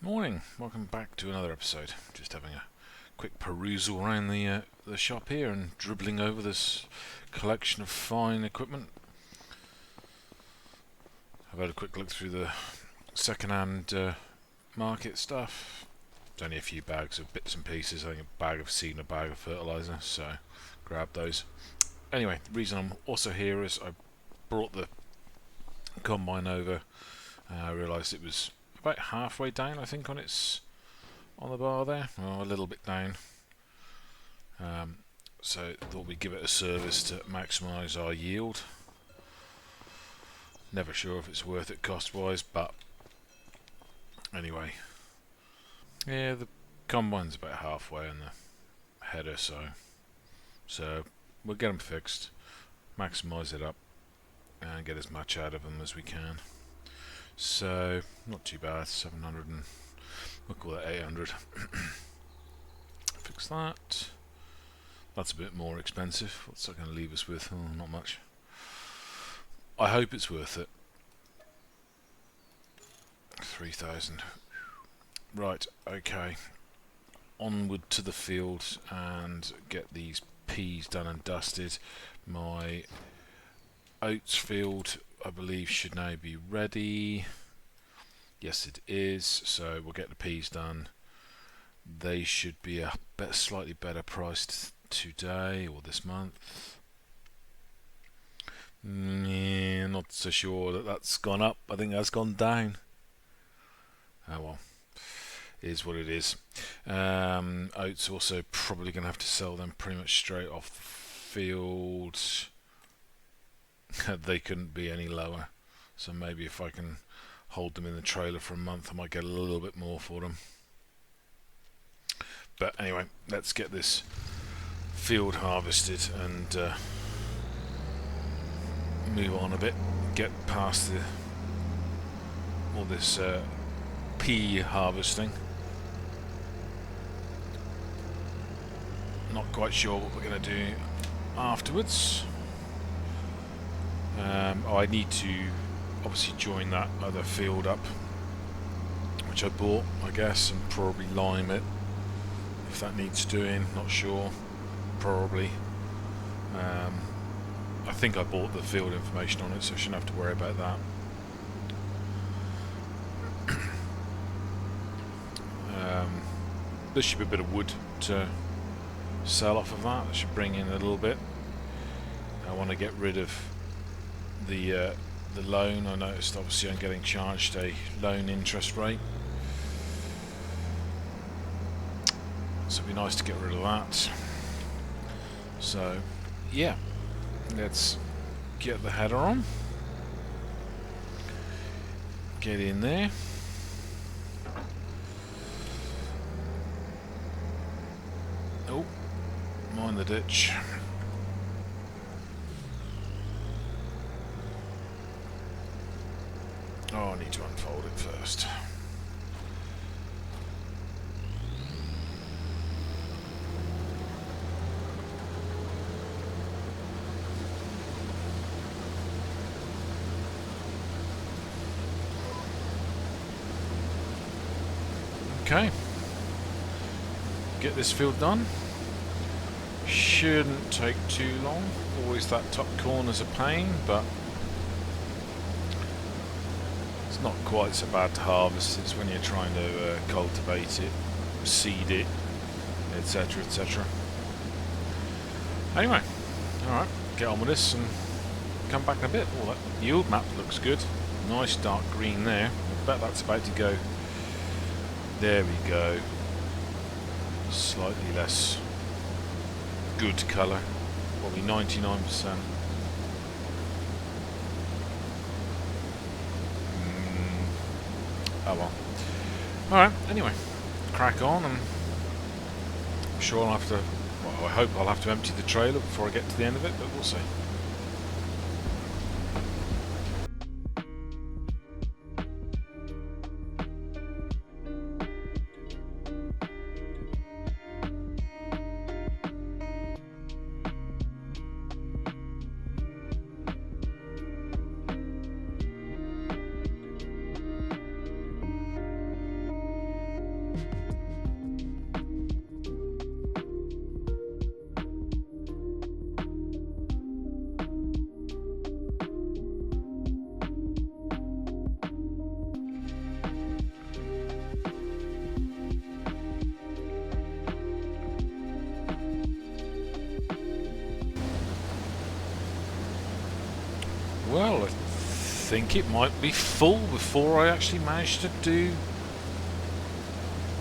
Morning, welcome back to another episode. Just having a quick perusal around the shop here and dribbling over this collection of fine equipment. I've had a quick look through the second-hand market stuff. There's only a few bags of bits and pieces. I think a bag of seed and a bag of fertiliser, so grab those. Anyway, the reason I'm also here is I brought the combine over. I realised it was about halfway down, I think, on the bar there, or a little bit down. So thought we'd give it a service to maximise our yield. Never sure if it's worth it cost-wise, but anyway, yeah, the combine's about halfway on the header, so we'll get them fixed, maximise it up, and get as much out of them as we can. So, not too bad, 700 and we'll call that 800. Fix that. That's a bit more expensive. What's that going to leave us with? Oh, not much. I hope it's worth it. 3,000. Right, okay. Onward to the field and get these peas done and dusted. My oats field, I believe, should now be ready. Yes, it is. So we'll get the peas done. They should be a slightly better priced today or this month. Yeah, not so sure that that's gone up. I think that's gone down. Oh well, it is what it is. Oats also probably going to have to sell them pretty much straight off the field. They couldn't be any lower, so maybe if I can hold them in the trailer for a month I might get a little bit more for them. But anyway, let's get this field harvested and move on a bit, get past all this pea harvesting. Not quite sure what we're going to do afterwards. I need to obviously join that other field up, which I bought, I guess, and probably lime it if that needs doing. Not sure. Probably. I think I bought the field information on it, so I shouldn't have to worry about that. There should be a bit of wood to sell off of that. I should bring in a little bit. I want to get rid of the loan. I noticed obviously I'm getting charged a loan interest rate, so it'd be nice to get rid of that. So yeah, let's get the header on, get in there. Oh, mind the ditch. Oh, I need to unfold it first. Okay. Get this field done. Shouldn't take too long. Always that top corner's a pain, but not quite so bad to harvest. It's when you're trying to cultivate it, seed it, etc, etc. Anyway, alright, get on with this and come back in a bit. Oh, that yield map looks good. Nice dark green there. I bet that's about to go. There we go. Slightly less good colour. Probably 99%. Oh well. Alright, anyway, crack on, and I'm sure I'll have to, well, I hope I'll have to empty the trailer before I get to the end of it, but we'll see. think it might be full before I actually manage to do...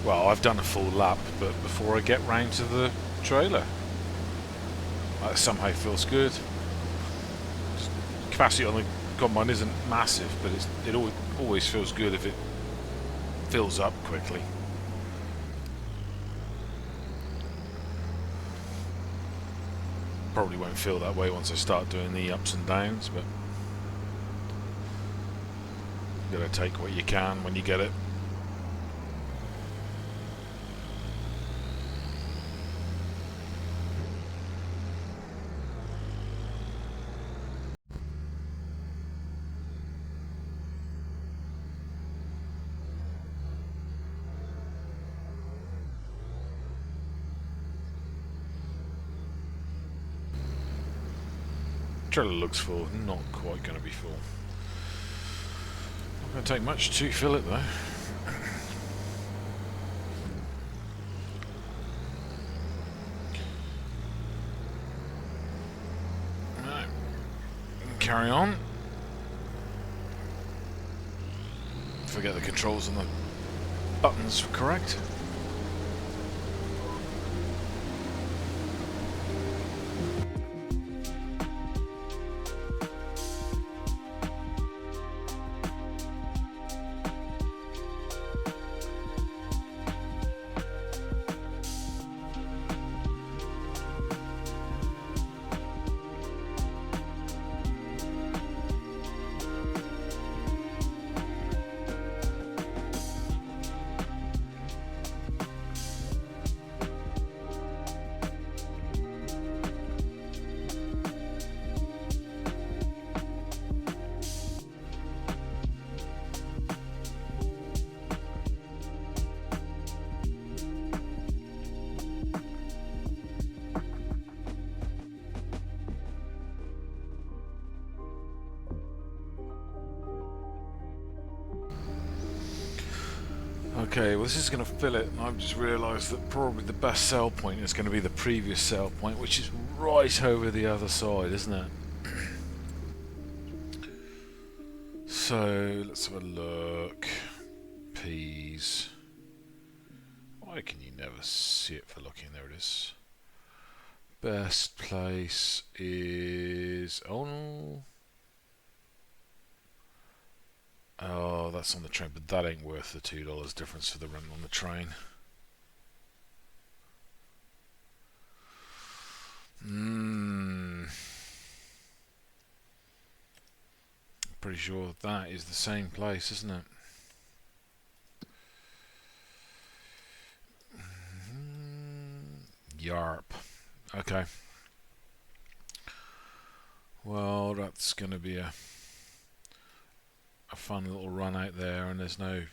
Well, I've done a full lap, but before I get round to the trailer. That somehow feels good. Capacity on the combine isn't massive, but it always feels good if it fills up quickly. Probably won't feel that way once I start doing the ups and downs, but you gotta take what you can when you get it. Trailer looks full, not quite going to be full. Not going to take much to fill it though. Right. Carry on. Forget the controls and the buttons were correct. Okay, well this is going to fill it, and I've just realised that probably the best sell point is going to be the previous sell point, which is right over the other side, isn't it? So, let's have a look. Peas. Why can you never see it for looking? There it is. Best place is... Oh no. Oh, that's on the train, but that ain't worth the $2 difference for the rent on the train. Pretty sure that is the same place, isn't it? Yarp. Okay. Well, that's going to be a fun little run out there, and there's no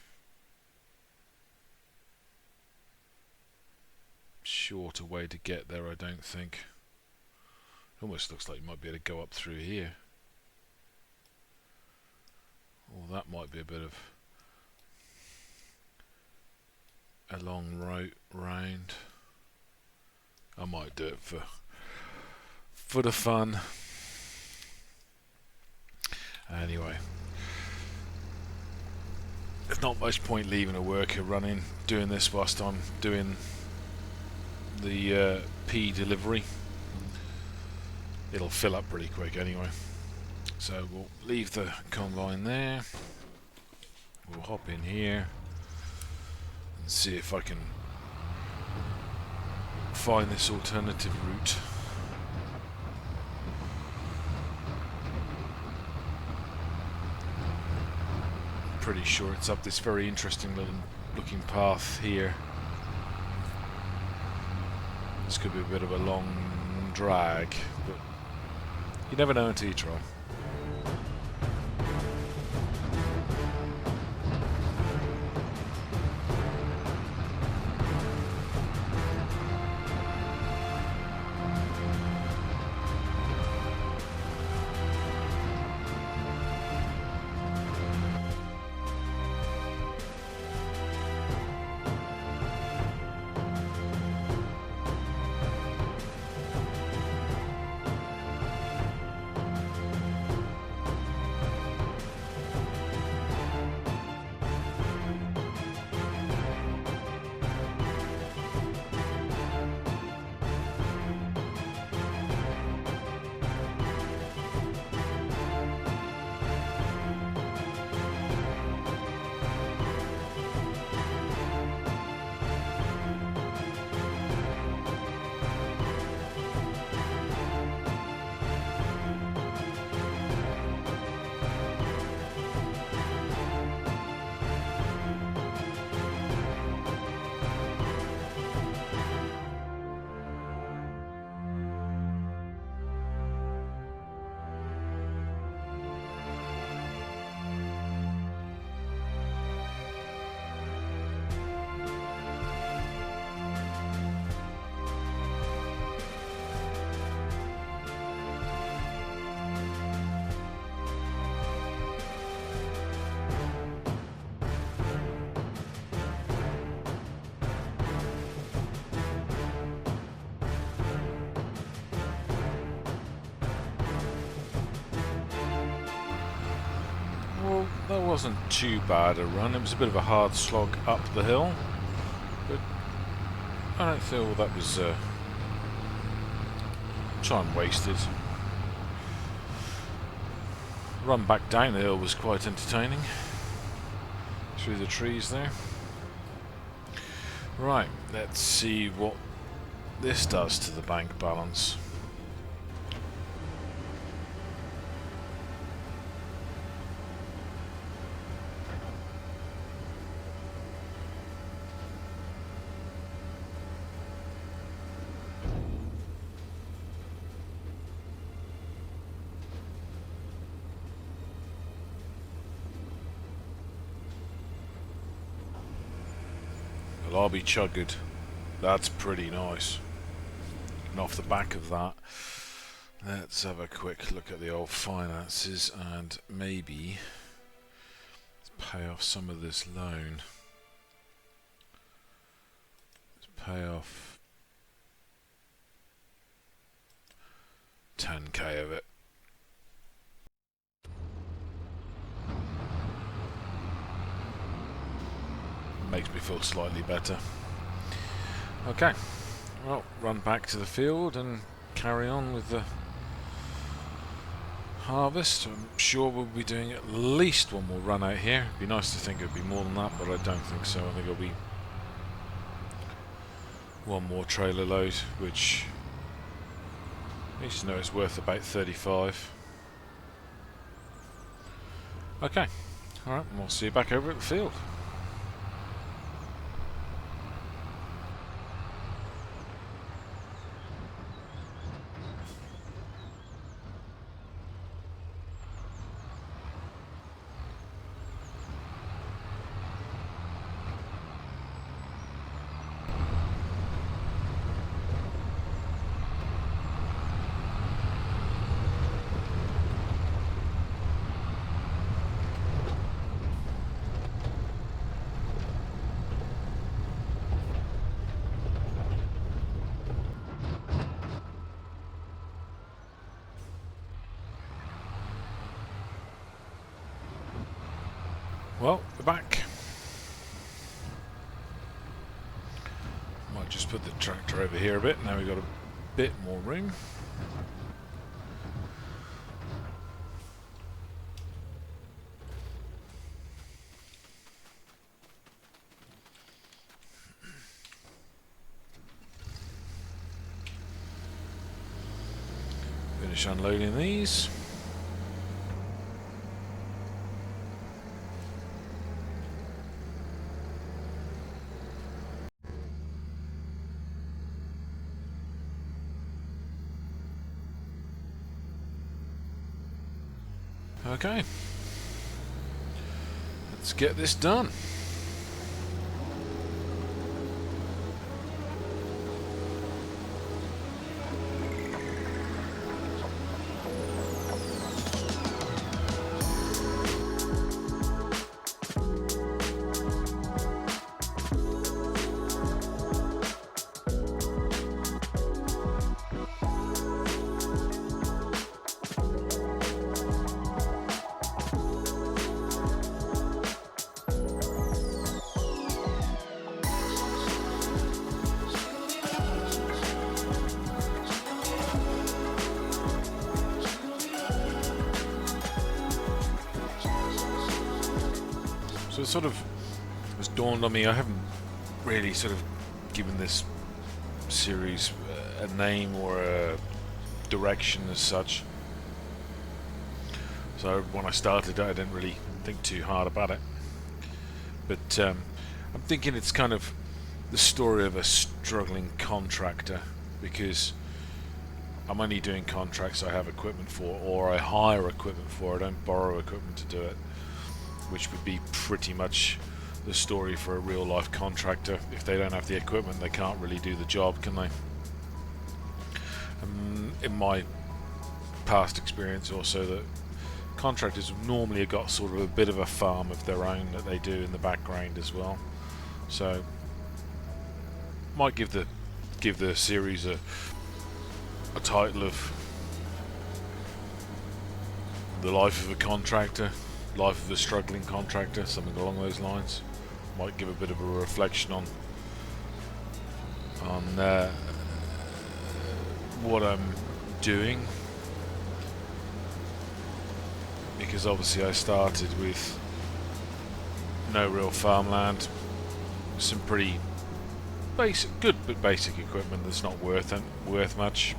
shorter way to get there, I don't think. Almost looks like you might be able to go up through here. Or that might be a bit of a long route round. I might do it for the fun. Anyway. There's not much point leaving a worker doing this whilst I'm doing the P delivery. It'll fill up pretty quick anyway. So we'll leave the combine there. We'll hop in here and see if I can find this alternative route. Pretty sure it's up this very interesting looking path here. This could be a bit of a long drag, but you never know until you try. That wasn't too bad a run. It was a bit of a hard slog up the hill, but I don't feel that was time wasted. Run back down the hill was quite entertaining through the trees there. Right, let's see what this does to the bank balance. Well, I'll be chugged. That's pretty nice. And off the back of that, let's have a quick look at the old finances and maybe pay off some of this loan. Let's pay off 10k of it. Makes me feel slightly better. Okay, well, run back to the field and carry on with the harvest. I'm sure we'll be doing at least one more run out here. It'd be nice to think it'd be more than that, but I don't think so. I think it'll be one more trailer load, which I need to know is worth about 35. Okay, alright, we'll see you back over at the field. Well, we're back. Might just put the tractor over here a bit. Now we've got a bit more room. Finish unloading these. Okay, let's get this done. So it sort of has dawned on me, I haven't really sort of given this series a name or a direction as such. So when I started, I didn't really think too hard about it. But I'm thinking it's kind of the story of a struggling contractor, because I'm only doing contracts I have equipment for, or I hire equipment for. I don't borrow equipment to do it, which would be pretty much the story for a real life contractor. If they don't have the equipment, they can't really do the job, can they? In my past experience also, that contractors normally have got sort of a bit of a farm of their own that they do in the background as well. So might give the series a title of The Life of a Contractor, life of a struggling contractor, something along those lines. Might give a bit of a reflection on what I'm doing, because obviously I started with no real farmland, some pretty good but basic equipment that's not worth much,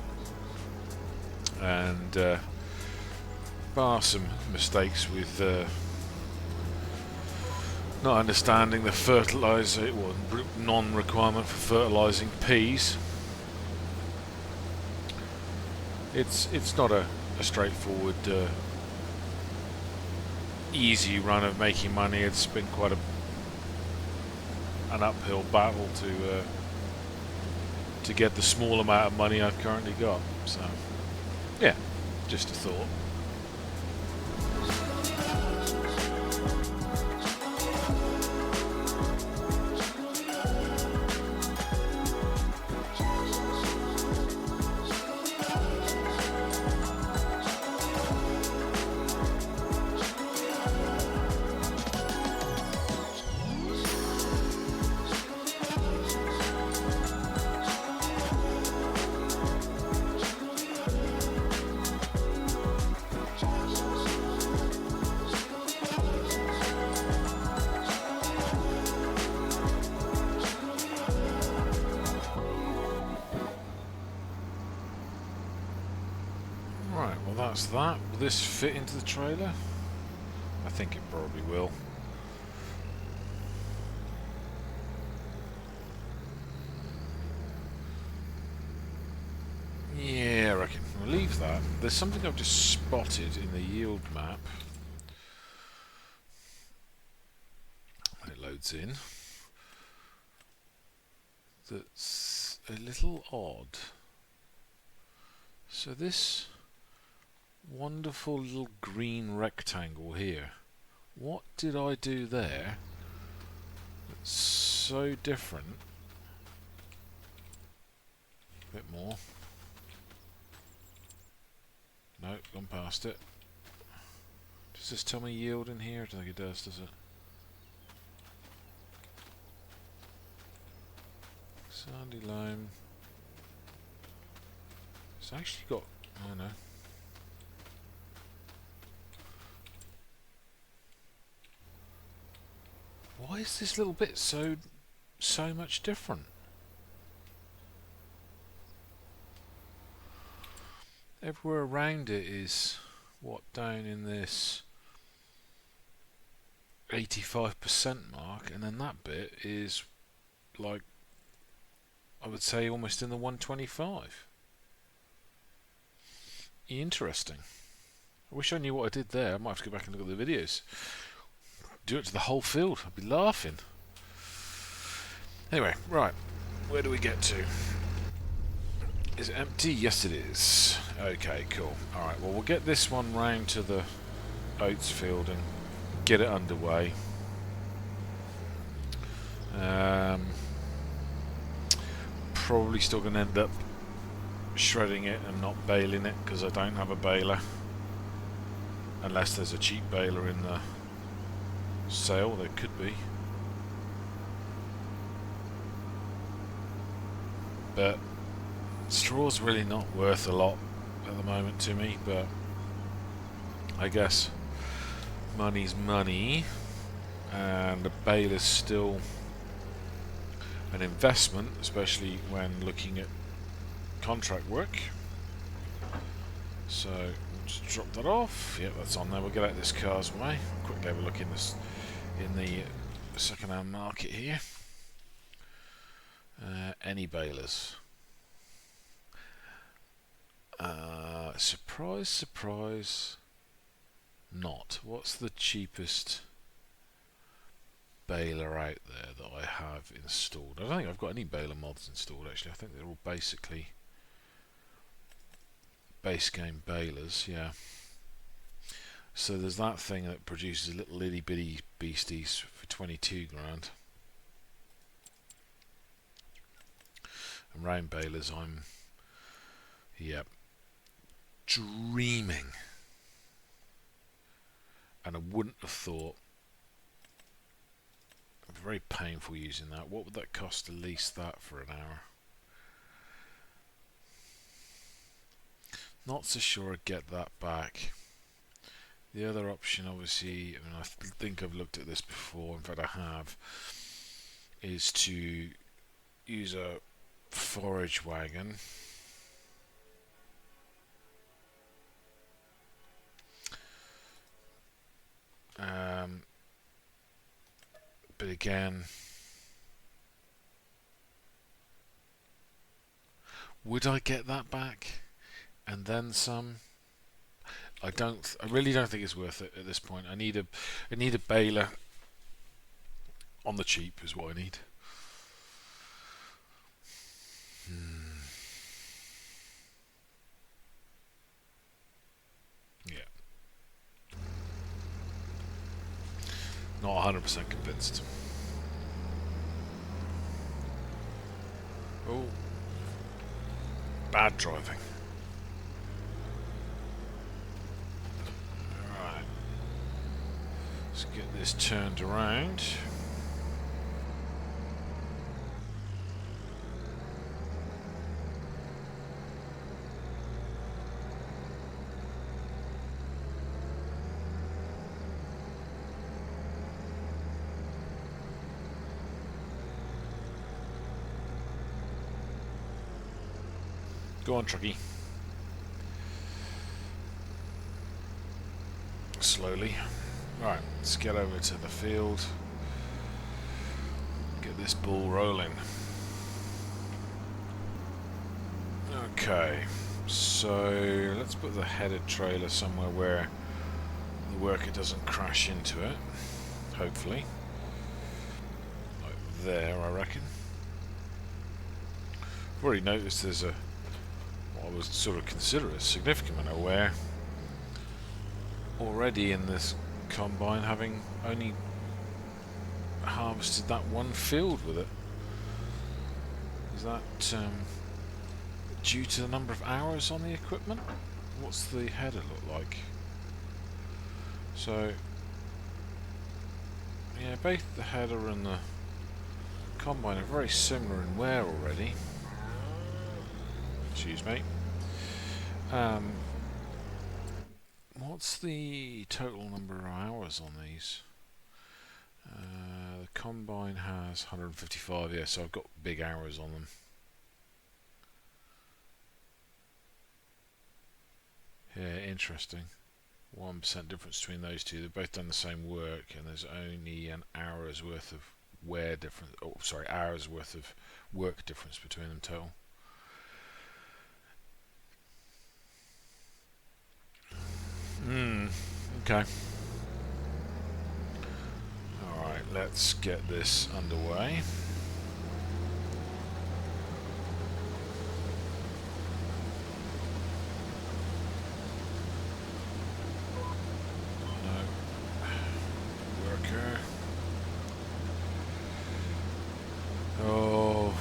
and bar some mistakes with not understanding the fertilizer, or non-requirement for fertilizing peas. It's not a straightforward easy run of making money. It's been quite an uphill battle to get the small amount of money I've currently got. So yeah, just a thought. Right, well that's that. Will this fit into the trailer? I think it probably will. Yeah, I reckon. We'll leave that. There's something I've just spotted in the yield map. When it loads in, that's a little odd. So this wonderful little green rectangle here, what did I do there that's so different? A bit more. No, gone past it. Does this tell me yield in here? I don't think it does it? Sandy loam. It's actually got, oh no. Why is this little bit so much different? Everywhere around it is, what, down in this 85% mark, and then that bit is like, I would say almost in the 125. Interesting. I wish I knew what I did there. I might have to go back and look at the videos. Do it to the whole field. I'd be laughing. Anyway, right. Where do we get to? Is it empty? Yes, it is. Okay, cool. Alright, well, we'll get this one round to the oats field and get it underway. Probably still going to end up shredding it and not baling it, because I don't have a baler. Unless there's a cheap baler in the sale, there could be. But straw's really not worth a lot at the moment to me, but I guess money's money, and a baler's still an investment, especially when looking at contract work. So we'll just drop that off. Yep, that's on there. We'll get out this car's way. Quickly have a look in the second-hand market here. Any balers? Surprise, surprise. Not. What's the cheapest baler out there that I have installed? I don't think I've got any baler mods installed actually. I think they're all basically base game balers, yeah. So there's that thing that produces little itty bitty beasties for 22 grand. And round balers, I'm, yep, dreaming and I wouldn't have thought. Very painful using that. What would that cost to lease that for an hour? Not so sure I'd get that back. The other option, obviously, I mean, I think I've looked at this before, in fact I have, is to use a forage wagon. But again, would I get that back and then some? I really don't think it's worth it at this point. I need a baler on the cheap is what I need. Yeah. Not 100% convinced. Oh. Bad driving. Alright. Let's get this turned around. Go on, truckie. Slowly. Right, let's get over to the field. Get this ball rolling. Okay, so let's put the headed trailer somewhere where the worker doesn't crash into it. Hopefully. Like there, I reckon. I've already noticed there's a what I would sort of consider a significant amount of wear already in this combine, having only harvested that one field with it. Is that due to the number of hours on the equipment? What's the header look like? So yeah, both the header and the combine are very similar in wear already. Excuse me. What's the total number of hours on these? The combine has 155, yeah, so I've got big hours on them. Yeah, interesting. 1% difference between those two. They've both done the same work, and there's only an hour's worth of wear difference. Oh, sorry, hours worth of work difference between them total. Okay. Alright, let's get this underway. No. Worker. Oh,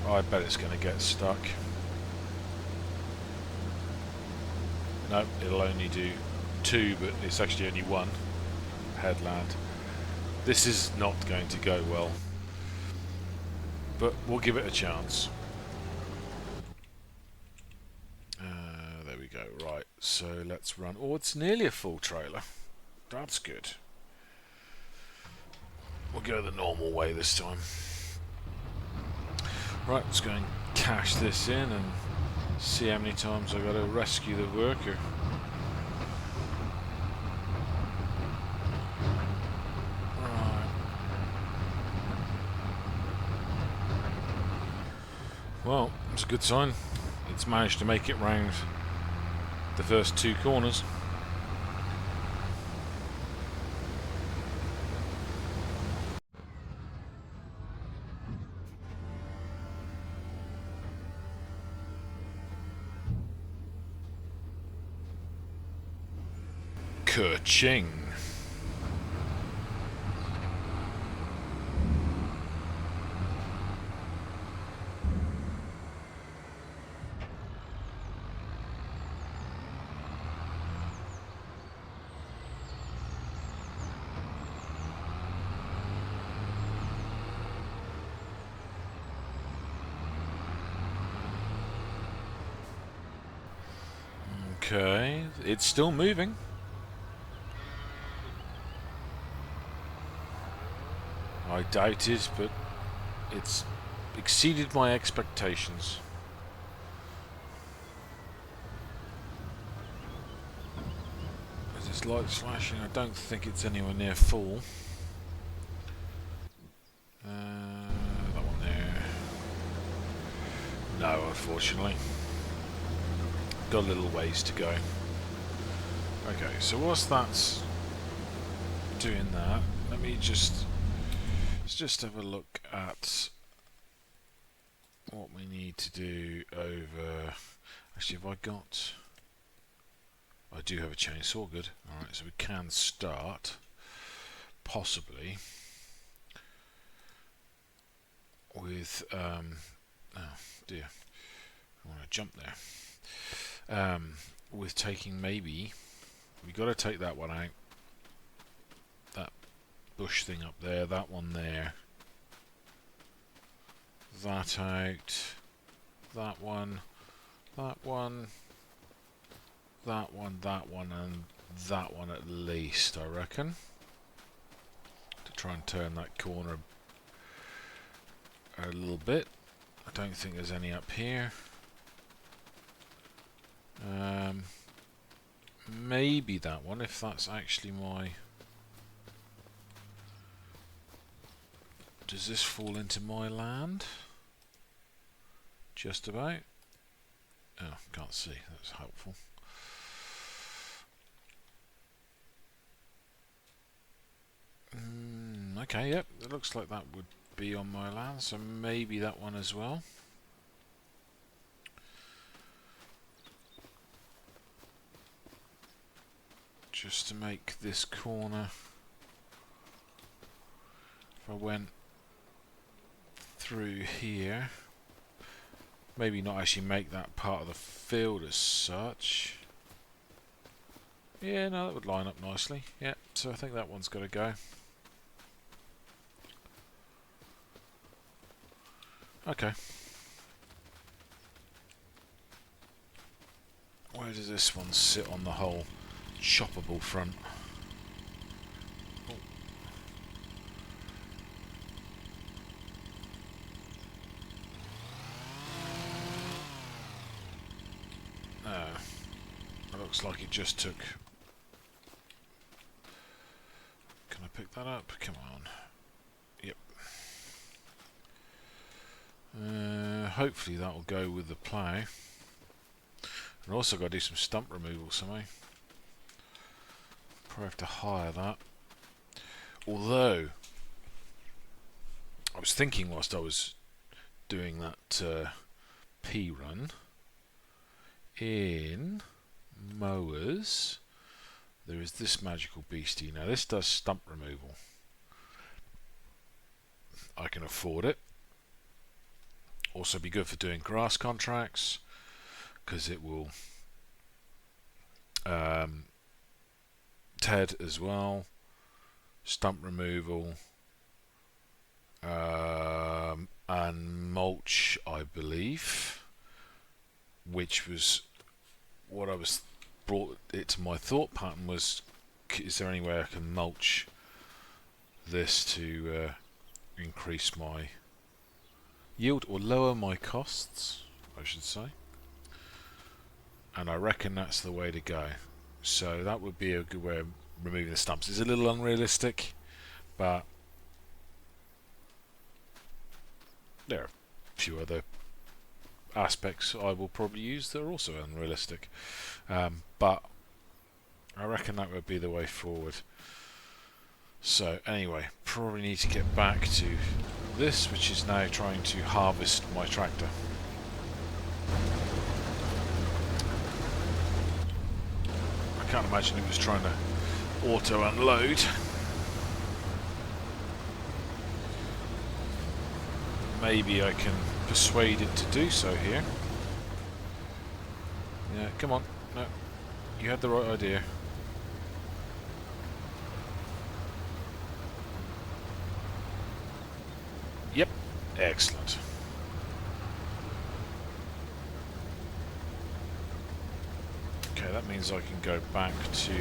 I bet it's going to get stuck. No, it'll only do 2, but it's actually only 1 headland. This is not going to go well, but we'll give it a chance. There we go. Right, so let's run. Oh, it's nearly a full trailer. That's good. We'll go the normal way this time. Right, let's go and cash this in and see how many times I've got to rescue the worker. Right. Well, it's a good sign. It's managed to make it round the first 2 corners. Ka-ching. Okay, it's still moving. I doubt it, but it's exceeded my expectations. As this light's flashing, I don't think it's anywhere near full. That one there. No, unfortunately. Got a little ways to go. Okay, so whilst that's doing that, let's just have a look at what we need to do over. Actually, I do have a chainsaw, good. Alright, so we can start, possibly, with, oh dear, I want to jump there. With taking maybe, we got to take that one out, that bush thing up there, that one there, that out, that one, that one, that one, that one, and that one at least, I reckon, to try and turn that corner a little bit. I don't think there's any up here. Maybe that one, if that's actually my... Does this fall into my land? Just about. Oh, can't see. That's helpful. Okay, yep. It looks like that would be on my land, so maybe that one as well. Just to make this corner, if I went through here, maybe not actually make that part of the field as such. Yeah, no, that would line up nicely. Yeah, so I think that one's got to go. Okay. Where does this one sit on the whole choppable front? It looks like it just took... Can I pick that up? Come on. Yep. Hopefully that will go with the plough. And also got to do some stump removal somehow. Probably have to hire that. Although, I was thinking whilst I was doing that P run, in mowers, there is this magical beastie. Now this does stump removal. I can afford it. Also be good for doing grass contracts, because it will TED as well, stump removal, and mulch, I believe, which was what I was brought it to my thought pattern was, is there any way I can mulch this to increase my yield or lower my costs, I should say. And I reckon that's the way to go. So that would be a good way of removing the stumps. It's a little unrealistic, but there are a few other aspects I will probably use that are also unrealistic. But I reckon that would be the way forward. So anyway, probably need to get back to this, which is now trying to harvest my tractor. I can't imagine it was trying to auto unload. Maybe I can persuade it to do so here. Yeah, come on. No, you had the right idea. Yep, excellent. Okay, Okay, that means I can go back to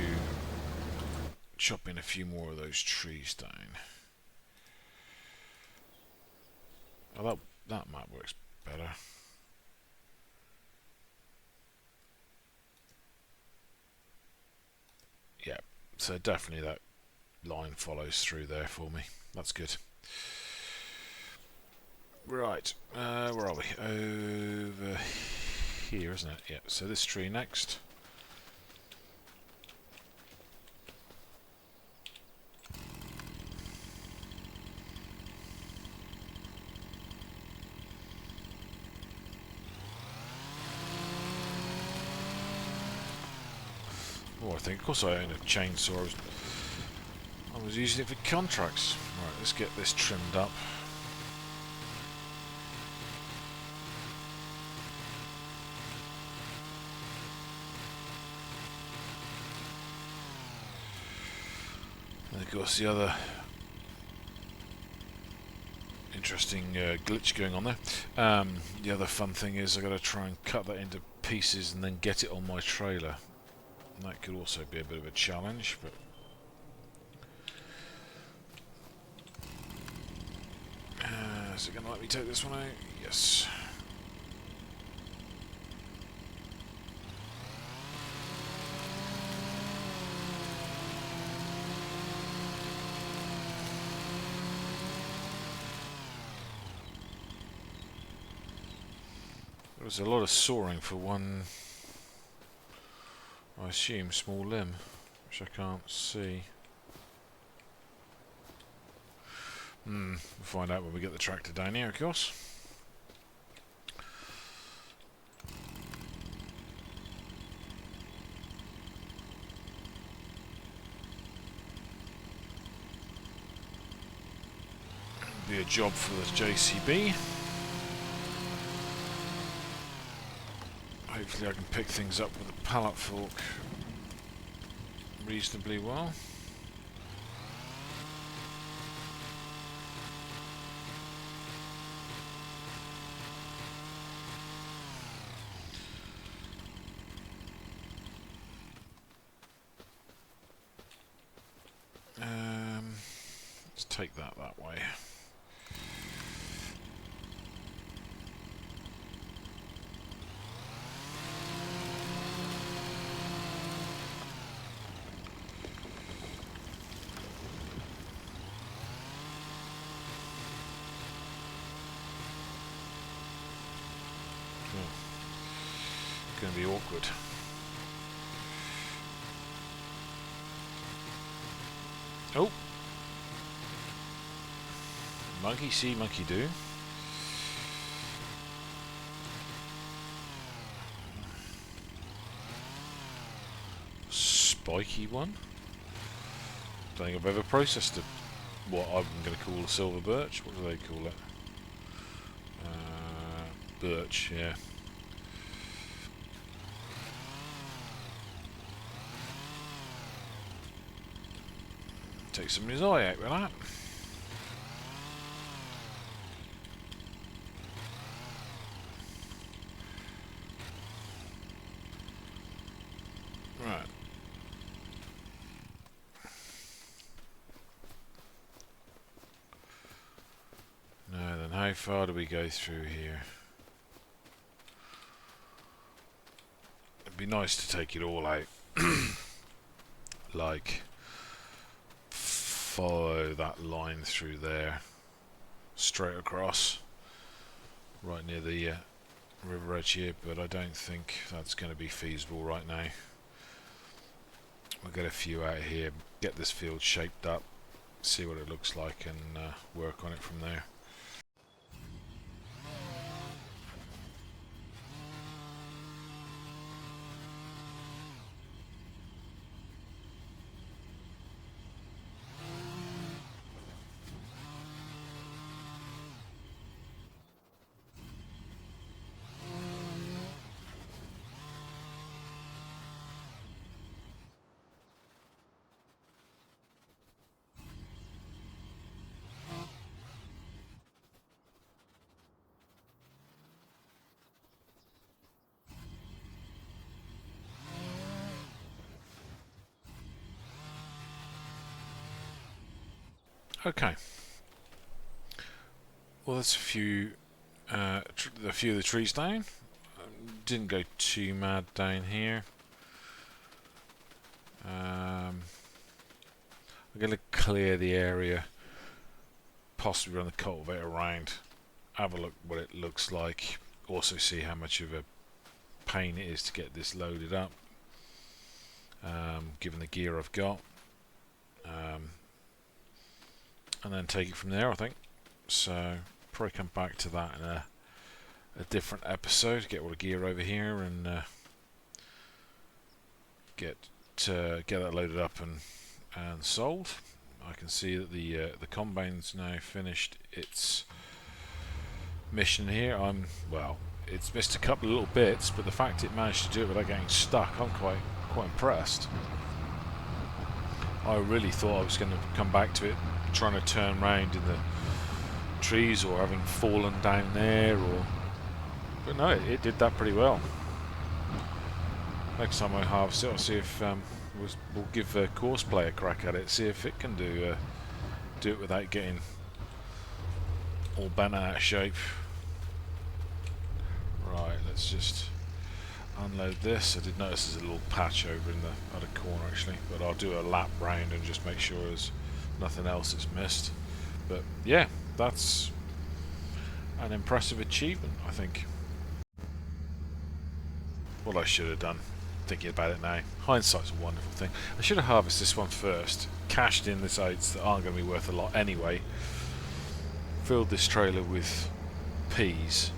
chopping a few more of those trees down. Oh, that map works better. Yeah, so definitely that line follows through there for me. That's good. Right, where are we? Over here, isn't it? Yeah, so this tree next. Oh, I think, of course I own a chainsaw. I was using it for contracts. Right, let's get this trimmed up. And of course the other interesting glitch going on there. The other fun thing is I've got to try and cut that into pieces and then get it on my trailer. And that could also be a bit of a challenge, but is it going to let me take this one out? Yes. There was a lot of sawing for one, I assume, small limb, which I can't see. We'll find out when we get the tractor down here, of course. Be a job for the JCB. Hopefully I can pick things up with a pallet fork reasonably well. Let's take that way. Going to be awkward. Oh! Monkey see, monkey do. Spiky one. Don't think I've ever processed what I'm going to call a silver birch. What do they call it? Birch, yeah. Take somebody's eye out with that. Right. Now then, how far do we go through here? It'd be nice to take it all out. Like, follow that line through there, straight across, right near the river edge here, but I don't think that's going to be feasible right now. We'll get a few out here, get this field shaped up, see what it looks like, and work on it from there. Okay. Well, that's a few of the trees down. Didn't go too mad down here. I'm going to clear the area, possibly run the cultivator around, have a look what it looks like, also see how much of a pain it is to get this loaded up, given the gear I've got, and then take it from there, I think. So probably come back to that in a different episode, get all the gear over here and get that loaded up and sold. I can see that the combine's now finished its mission here. Well, it's missed a couple of little bits, but the fact it managed to do it without getting stuck, I'm quite impressed. I really thought I was going to come back to it trying to turn round in the trees or having fallen down there, but no, it did that pretty well. Next time I harvest it, I'll see if we'll give Courseplay a crack at it, see if it can do it without getting all bent out of shape. Right, let's just unload this. I did notice there's a little patch over in the other corner actually, but I'll do a lap round and just make sure there's nothing else that's missed. But yeah, that's an impressive achievement, I think. What I should have done, thinking about it now, hindsight's a wonderful thing. I should have harvested this one first, cashed in the oats that aren't going to be worth a lot anyway, filled this trailer with peas.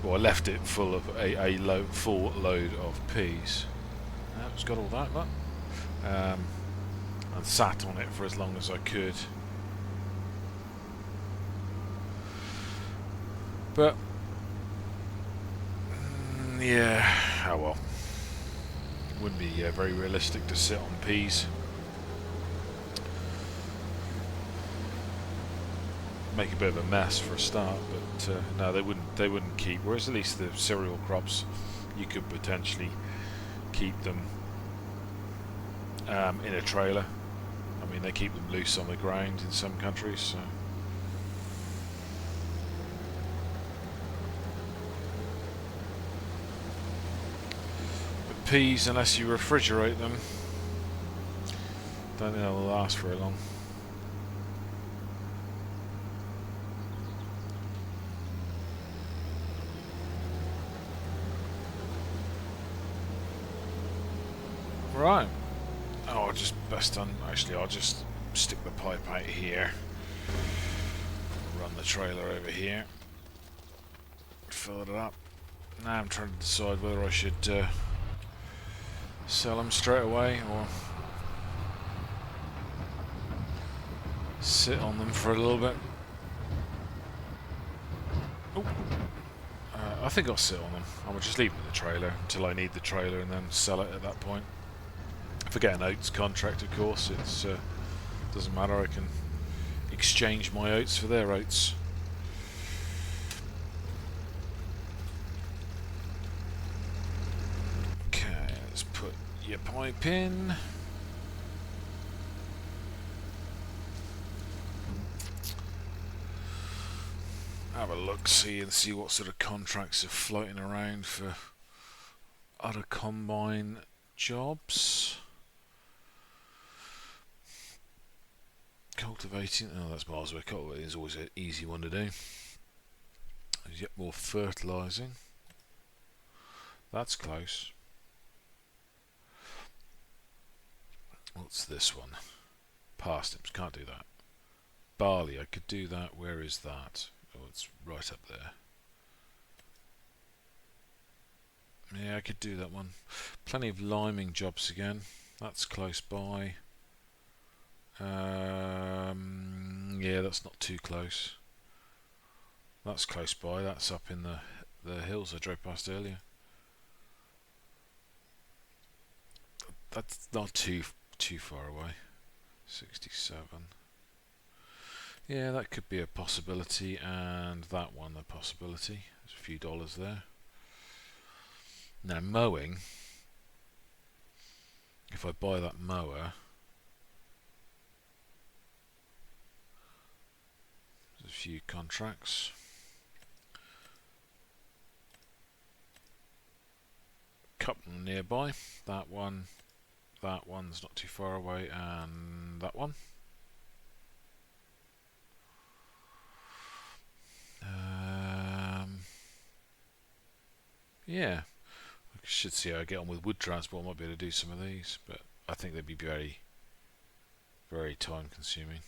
Well, I left it full of a full load of peas. It's got all that, look. And sat on it for as long as I could. But yeah, oh well. Wouldn't be very realistic to sit on peas. Make a bit of a mess for a start, but no, they wouldn't keep. Whereas at least the cereal crops, you could potentially keep them in a trailer. I mean, they keep them loose on the ground in some countries. So. But peas, unless you refrigerate them, don't think they'll last very long. Right. Oh, I'll just I'll just stick the pipe out here. Run the trailer over here. Fill it up. Now I'm trying to decide whether I should sell them straight away or sit on them for a little bit. Oh. I think I'll sit on them. I will just leave them in the trailer until I need the trailer and then sell it at that point. If I get an oats contract, of course, it's doesn't matter. I can exchange my oats for their oats. Okay, let's put your pipe in. Have a look, see what sort of contracts are floating around for other combine jobs. Cultivating, oh, that's miles away. Cultivating is always an easy one to do. There's yet more fertilising. That's close. What's this one? Parsnips, can't do that. Barley, I could do that. Where is that? Oh, it's right up there. Yeah, I could do that one. Plenty of liming jobs again. That's close by. Yeah, that's not too close. That's close by. That's up in the hills I drove past earlier. That's not too far away. 67. Yeah, that could be a possibility, and that one a possibility. There's a few dollars there. Now mowing. If I buy that mower, a few contracts. Couple nearby. That one's not too far away, and that one. Yeah, I should see how I get on with wood transport. I might be able to do some of these, but I think they'd be very, very time consuming.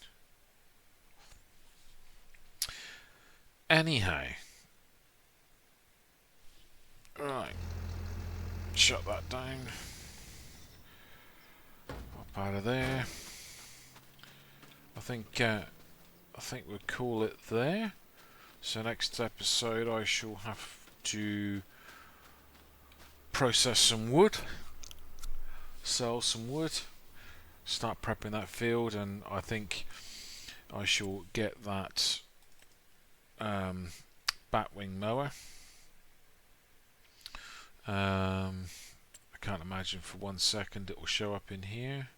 Anyhow, right, shut that down. Up out of there. I think we'll call it there. So next episode I shall have to process some wood, sell some wood, start prepping that field, and I think I shall get that batwing mower. I can't imagine for 1 second it will show up in here.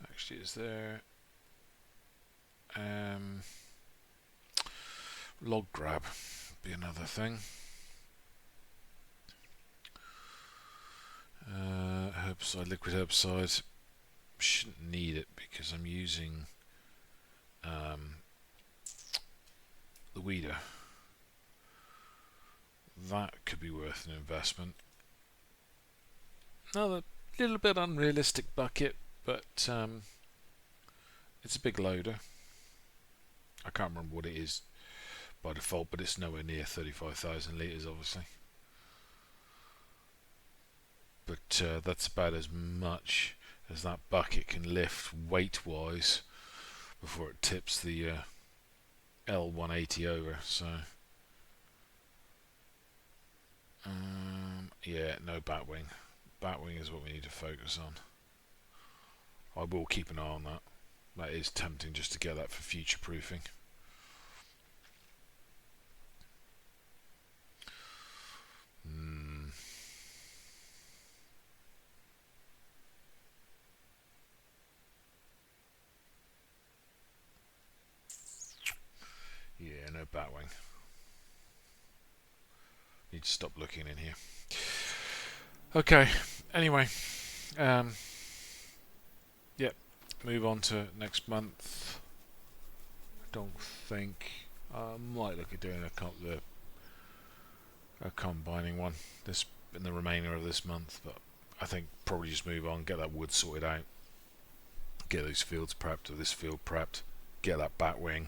Actually, it's there. Log grab be another thing. Herbicide, liquid herbicide. Shouldn't need it because I'm using the weeder. That could be worth an investment. Another little bit unrealistic bucket, but it's a big loader. I can't remember what it is by default, but it's nowhere near 35,000 litres obviously. But that's about as much as that bucket can lift weight wise before it tips the L180 over. So yeah, no batwing. Batwing is what we need to focus on. I will keep an eye on that. That is tempting just to get that for future proofing. Yeah, no batwing. Need to stop looking in here. Okay, anyway, yep, move on to next month. I don't think I might look at doing a combining one this in the remainder of this month, but I think probably just move on, get that wood sorted out, get those fields prepped, or this field prepped, get that batwing,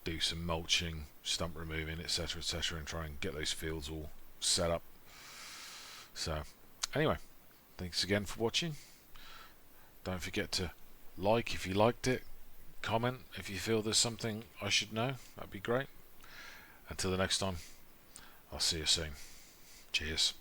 do some mulching, stump removing, etc, etc, and try and get those fields all set up. So anyway, thanks again for watching. Don't forget to like if you liked it, comment if you feel there's something I should know, that'd be great. Until the next time, I'll see you soon. Cheers.